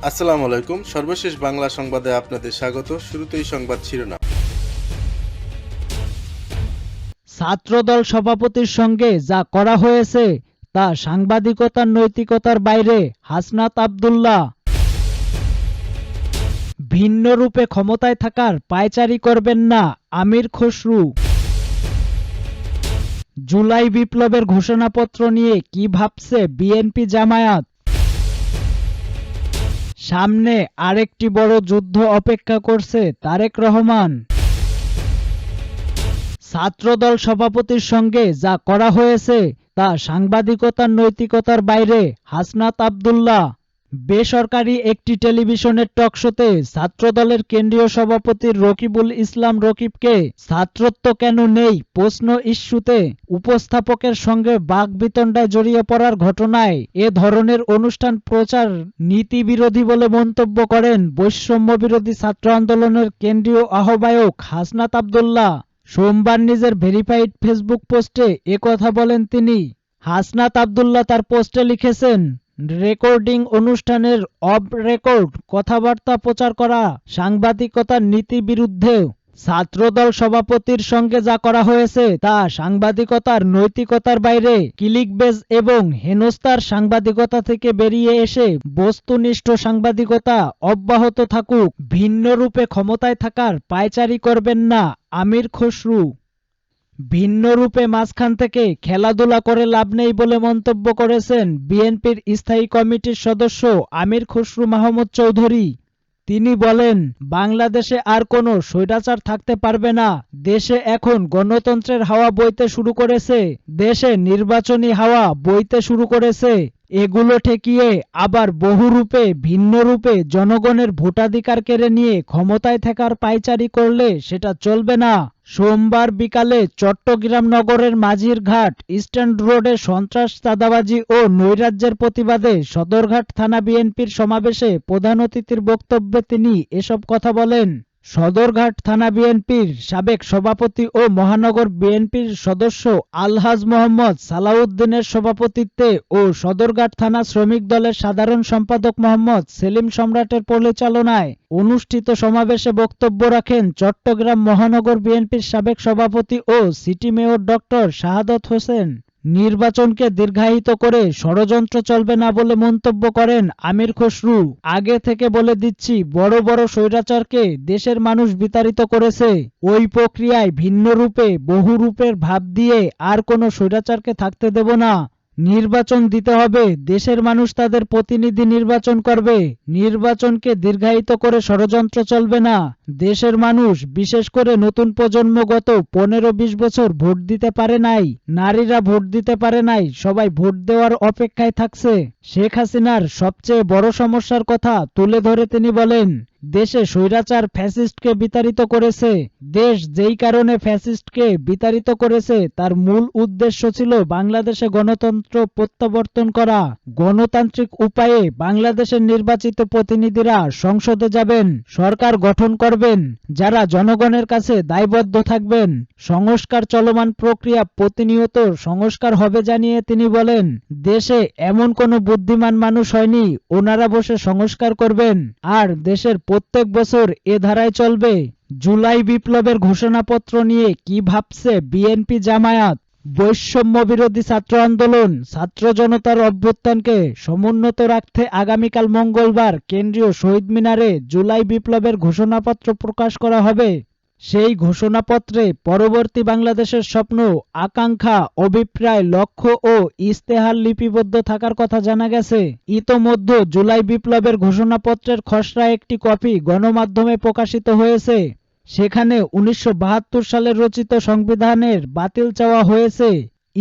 আসসালামু আলাইকুম। সর্বশেষ বাংলা সংবাদে আপনাদের স্বাগত। শুরুতেই সংবাদ শিরোনাম। ছাত্রদল সভাপতির সঙ্গে যা করা হয়েছে তা সাংবাদিকতার নৈতিকতার বাইরে, হাসনাত আব্দুল্লাহ। ভিন্ন রূপে ক্ষমতায় থাকার পায়চারি করবেন না, আমির খসরু। জুলাই বিপ্লবের ঘোষণাপত্র নিয়ে কি ভাবছে বিএনপি জামায়াত? সামনে আরেকটি বড় যুদ্ধ অপেক্ষা করছে তারেক রহমান। ছাত্রদল সভাপতির সঙ্গে যা করা হয়েছে তা সাংবাদিকতার নৈতিকতার বাইরে, হাসনাত আব্দুল্লাহ। বেসরকারি একটি টেলিভিশনের টকশোতে ছাত্রদলের কেন্দ্রীয় সভাপতি রকিবুল ইসলাম রকিবকে ছাত্রত্ব কেন নেই প্রশ্ন ইস্যুতে উপস্থাপকের সঙ্গে বাকবিতণ্ডায় জড়িয়ে পড়ার ঘটনায় এ ধরনের অনুষ্ঠান প্রচার নীতিবিরোধী বলে মন্তব্য করেন বৈষম্যবিরোধী ছাত্র আন্দোলনের কেন্দ্রীয় আহ্বায়ক হাসনাত আব্দুল্লাহ। সোমবার নিজের ভেরিফাইড ফেসবুক পোস্টে একথা বলেন তিনি। হাসনাত আব্দুল্লাহ তার পোস্টে লিখেছেন, রেকর্ডিং অনুষ্ঠানের অফ রেকর্ড কথাবার্তা প্রচার করা সাংবাদিকতার নীতি বিরুদ্ধে। ছাত্রদল সভাপতির সঙ্গে যা করা হয়েছে তা সাংবাদিকতার নৈতিকতার বাইরে। ক্লিকবেজ এবং হেনস্থার সাংবাদিকতা থেকে বেরিয়ে এসে বস্তুনিষ্ঠ সাংবাদিকতা অব্যাহত থাকুক। ভিন্ন রূপে ক্ষমতায় থাকার পায়চারি করবেন না, আমির খসরু। ভিন্ন রূপে মাঝখান থেকে খেলাধুলা করে লাভ নেই বলে মন্তব্য করেছেন বিএনপির স্থায়ী কমিটির সদস্য আমির খসরু মাহমুদ চৌধুরী। তিনি বলেন, বাংলাদেশে আর কোনো স্বৈরাচার থাকতে পারবে না। দেশে এখন গণতন্ত্রের হাওয়া বইতে শুরু করেছে, দেশে নির্বাচনী হাওয়া বইতে শুরু করেছে। এগুলো ঠেকিয়ে আবার বহুরূপে ভিন্ন রূপে জনগণের ভোটাধিকার কেড়ে নিয়ে ক্ষমতায় থাকার পায়চারি করলে সেটা চলবে না। সোমবার বিকালে চট্টগ্রাম নগরের মাঝিরঘাট স্ট্যান্ড রোডে সন্ত্রাস, চাঁদাবাজি ও নৈরাজ্যের প্রতিবাদে সদরঘাট থানা বিএনপির সমাবেশে প্রধান অতিথির বক্তব্যে তিনি এসব কথা বলেন। সদরঘাট থানা বিএনপির সাবেক সভাপতি ও মহানগর বিএনপির সদস্য আলহাজ মোহাম্মদ সালাউদ্দিনের সভাপতিত্বে ও সদরঘাট থানা শ্রমিক দলের সাধারণ সম্পাদক মোহাম্মদ সেলিম সম্রাটের পরিচালনায় অনুষ্ঠিত সমাবেশে বক্তব্য রাখেন চট্টগ্রাম মহানগর বিএনপির সাবেক সভাপতি ও সিটি মেয়র ডক্টর শাহাদত হোসেন। নির্বাচনকে দীর্ঘায়িত করে ষড়যন্ত্র চলবে না বলে মন্তব্য করেন আমির খসরু। আগে থেকে বলে দিচ্ছি, বড় বড় স্বৈরাচারকে দেশের মানুষ বিতাড়িত করেছে। ওই প্রক্রিয়ায় ভিন্ন রূপে বহু রূপের ভাব দিয়ে আর কোনো স্বৈরাচারকে থাকতে দেব না। নির্বাচন দিতে হবে, দেশের মানুষ তাদের প্রতিনিধি নির্বাচন করবে। নির্বাচনকে দীর্ঘায়িত করে ষড়যন্ত্র চলবে না। দেশের মানুষ, বিশেষ করে নতুন প্রজন্ম গত 15-20 বছর ভোট দিতে পারে নাই, নারীরা ভোট দিতে পারে নাই, সবাই ভোট দেওয়ার অপেক্ষায় থাকছে। শেখ হাসিনার সবচেয়ে বড় সমস্যার কথা তুলে ধরে তিনি বলেন, দেশে স্বৈরাচার ফ্যাসিস্টকে বিতাড়িত করেছে। দেশ যেই কারণে ফ্যাসিস্টকে বিতাড়িত করেছে তার মূল উদ্দেশ্য ছিল বাংলাদেশে গণতন্ত্র প্রত্যাবর্তন করা। গণতান্ত্রিক উপায়ে বাংলাদেশের নির্বাচিত প্রতিনিধিরা সংসদে যাবেন, সরকার গঠন করবেন, যারা জনগণের কাছে দায়বদ্ধ থাকবেন। সংস্কার চলমান প্রক্রিয়া, প্রতিনিয়ত সংস্কার হবে জানিয়ে তিনি বলেন, দেশে এমন কোনো বুদ্ধিমান মানুষ হয়নি ওনারা বসে সংস্কার করবেন, আর দেশের প্রত্যেক বছর এ ধারায় চলবে। জুলাই বিপ্লবের ঘোষণাপত্র নিয়ে কি ভাবছে বিএনপি জামায়াত? বৈষম্য বিরোধী ছাত্র আন্দোলন, ছাত্র জনতার অভ্যুত্থানকে সমুন্নত রাখতে আগামীকাল মঙ্গলবার কেন্দ্রীয় শহীদ মিনারে জুলাই বিপ্লবের ঘোষণাপত্র প্রকাশ করা হবে। সেই ঘোষণাপত্রে পরবর্তী বাংলাদেশের স্বপ্ন, আকাঙ্ক্ষা, অভিপ্রায়, লক্ষ্য ও ইস্তেহার লিপিবদ্ধ থাকার কথা জানা গেছে। ইতোমধ্যে জুলাই বিপ্লবের ঘোষণাপত্রের খসড়া একটি কপি গণমাধ্যমে প্রকাশিত হয়েছে। সেখানে 1972 সালে রচিত সংবিধানের বাতিল চাওয়া হয়েছে।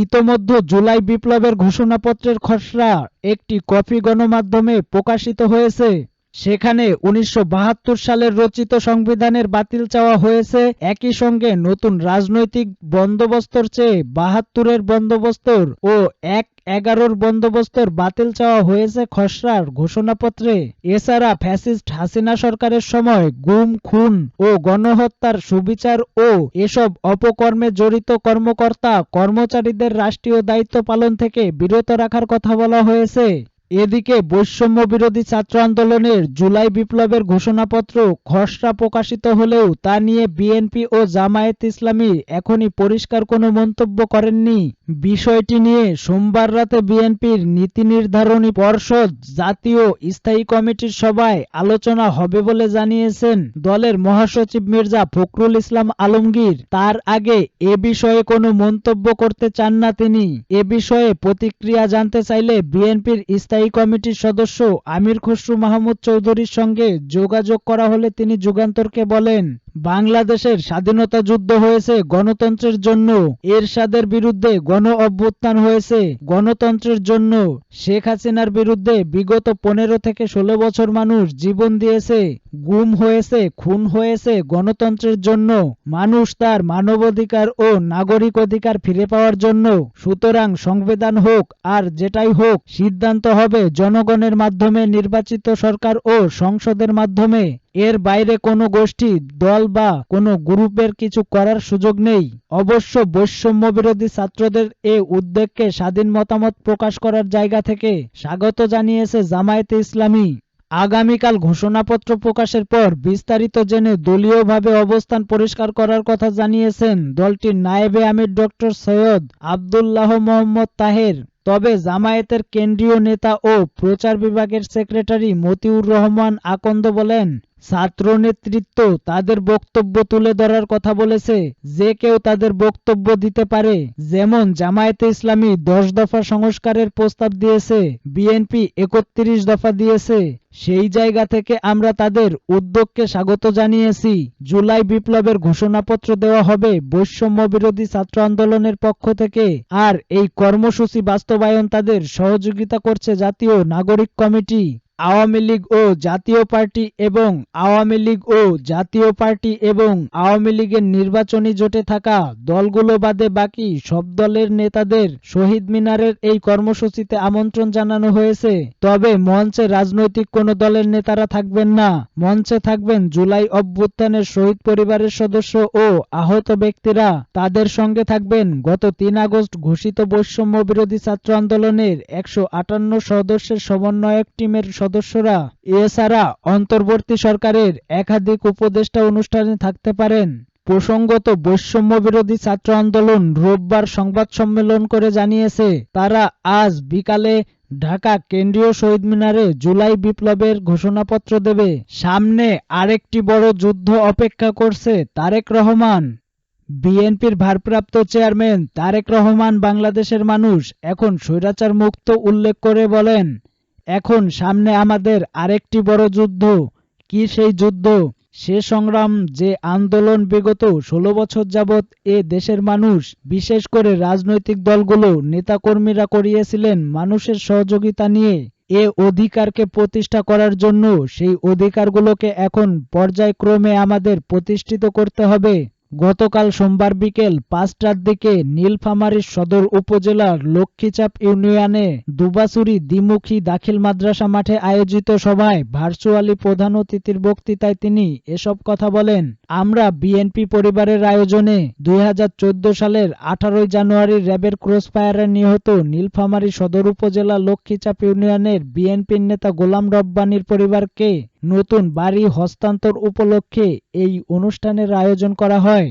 ইতোমধ্যে জুলাই বিপ্লবের ঘোষণাপত্রের খসড়া একটি কপি গণমাধ্যমে প্রকাশিত হয়েছে। সেখানে 1972 সালের রচিত সংবিধানের বাতিল চাওয়া হয়েছে। একই সঙ্গে নতুন রাজনৈতিক বন্দোবস্তর চেয়ে 72-এর বন্দোবস্তর ও 1-11-র বন্দোবস্তর বাতিল চাওয়া হয়েছে খসড়ার ঘোষণাপত্রে। এছাড়া ফ্যাসিস্ট হাসিনা সরকারের সময় গুম, খুন ও গণহত্যার সুবিচার ও এসব অপকর্মে জড়িত কর্মকর্তা কর্মচারীদের রাষ্ট্রীয় দায়িত্ব পালন থেকে বিরত রাখার কথা বলা হয়েছে। এদিকে বৈষম্য বিরোধী ছাত্র আন্দোলনের জুলাই বিপ্লবের ঘোষণাপত্র খসড়া প্রকাশিত হলেও তা নিয়ে বিএনপি ও জামায়াতে ইসলামী এখনই পরিষ্কার কোনো মন্তব্য করেননি। বিষয়টি নিয়ে সোমবার রাতে বিএনপির নীতি নির্ধারণী পর্ষদ জাতীয় স্থায়ী কমিটির সভায় আলোচনা হবে বলে জানিয়েছেন দলের মহাসচিব মির্জা ফখরুল ইসলাম আলমগীর। তার আগে এ বিষয়ে কোনো মন্তব্য করতে চান না তিনি। এ বিষয়ে প্রতিক্রিয়া জানতে চাইলে বিএনপির স্থায়ী কমিটির সদস্য আমির খসরু মাহমুদ চৌধুরীর সঙ্গে যোগাযোগ করা হলে তিনি যুগান্তরকে বলেন, বাংলাদেশের স্বাধীনতা যুদ্ধ হয়েছে গণতন্ত্রের জন্য, এরশাদের বিরুদ্ধে গণ অভ্যুত্থান হয়েছে গণতন্ত্রের জন্য, শেখ হাসিনার বিরুদ্ধে বিগত 15 থেকে 16 বছর মানুষ জীবন দিয়েছে, গুম হয়েছে, খুন হয়েছে গণতন্ত্রের জন্য, মানুষ তার মানবাধিকার ও নাগরিক অধিকার ফিরে পাওয়ার জন্য। সুতরাং সংবিধান হোক আর যেটাই হোক, সিদ্ধান্ত হবে জনগণের মাধ্যমে নির্বাচিত সরকার ও সংসদের মাধ্যমে। এর বাইরে কোনো গোষ্ঠী, দল বা কোনো গ্রুপের কিছু করার সুযোগ নেই। অবশ্য বৈষম্য বিরোধী ছাত্রদের এ উদ্যোগকে স্বাধীন মতামত প্রকাশ করার জায়গা থেকে স্বাগত জানিয়েছে জামায়াতে ইসলামী। আগামীকাল ঘোষণাপত্র প্রকাশের পর বিস্তারিত জেনে দলীয়ভাবে অবস্থান পরিষ্কার করার কথা জানিয়েছেন দলটির নায়েবে আমির ডক্টর সৈয়দ আব্দুল্লাহ মোহাম্মদ তাহের। তবে জামায়াতের কেন্দ্রীয় নেতা ও প্রচার বিভাগের সেক্রেটারি মতিউর রহমান আকন্দ বলেন, ছাত্র নেতৃত্ব তাদের বক্তব্য তুলে ধরার কথা বলেছে, যে কেউ তাদের বক্তব্য দিতে পারে। যেমন জামায়াতে ইসলামী 10 দফা সংস্কারের প্রস্তাব দিয়েছে, বিএনপি 31 দফা দিয়েছে। সেই জায়গা থেকে আমরা তাদের উদ্যোগকে স্বাগত জানিয়েছি। জুলাই বিপ্লবের ঘোষণাপত্র দেওয়া হবে বৈষম্য বিরোধী ছাত্র আন্দোলনের পক্ষ থেকে, আর এই কর্মসূচি বাস্তবায়ন তাদের সহযোগিতা করছে জাতীয় নাগরিক কমিটি, আওয়ামী লীগ ও জাতীয় পার্টি এবং আওয়ামী লীগ ও জাতীয় পার্টি এবং আওয়ামী লীগের নির্বাচনী জোটে থাকা দলগুলো বাদে বাকি সব দলের নেতাদের শহীদ মিনারের এই কর্মসূচিতে আমন্ত্রণ জানানো হয়েছে। তবে মঞ্চে রাজনৈতিক কোনো দলের নেতারা থাকবেন না। মঞ্চে থাকবেন জুলাই অভ্যুত্থানের শহীদ পরিবারের সদস্য ও আহত ব্যক্তিরা। তাদের সঙ্গে থাকবেন গত 3 আগস্ট ঘোষিত বৈষম্য বিরোধী ছাত্র আন্দোলনের 158 সদস্যের সমন্বয়ক টিমের সদস্যরা। এছাড়া অন্তর্বর্তী সরকারের একাধিক উপদেষ্টা অনুষ্ঠানে থাকতে পারেন। প্রসঙ্গত, বৈষম্য বিরোধী ছাত্র আন্দোলন রোববার সংবাদ সম্মেলন করে জানিয়েছে, তারা আজ বিকালে ঢাকা কেন্দ্রীয় শহীদ মিনারে জুলাই বিপ্লবের ঘোষণাপত্র দেবে। সামনে আরেকটি বড় যুদ্ধ অপেক্ষা করছে তারেক রহমান। বিএনপির ভারপ্রাপ্ত চেয়ারম্যান তারেক রহমান বাংলাদেশের মানুষ এখন স্বৈরাচার মুক্ত উল্লেখ করে বলেন, এখন সামনে আমাদের আরেকটি বড় যুদ্ধ। কি সেই যুদ্ধ? সে সংগ্রাম, যে আন্দোলন বিগত 16 বছর যাবৎ এ দেশের মানুষ, বিশেষ করে রাজনৈতিক দলগুলো, নেতাকর্মীরা করিয়েছিলেন মানুষের সহযোগিতা নিয়ে এ অধিকারকে প্রতিষ্ঠা করার জন্য। সেই অধিকারগুলোকে এখন পর্যায়ক্রমে আমাদের প্রতিষ্ঠিত করতে হবে। গতকাল সোমবার বিকেল 5টার দিকে নীলফামারী সদর উপজেলার লক্ষ্মীচাপ ইউনিয়নে দুবাছুরি দ্বিমুখী দাখিল মাদ্রাসা মাঠে আয়োজিত সভায় ভার্চুয়ালি প্রধান অতিথির বক্তৃতায় তিনি এসব কথা বলেন। আমরা বিএনপি পরিবারের আয়োজনে 2014 সালের 18 জানুয়ারি র্যাবের ক্রসফায়ারে নিহত নীলফামারী সদর উপজেলা লক্ষ্মীচাপ ইউনিয়নের বিএনপির নেতা গোলাম রব্বানীর পরিবারকে নতুন বাড়ি হস্তান্তর উপলক্ষে এই অনুষ্ঠানের আয়োজন করা হয়।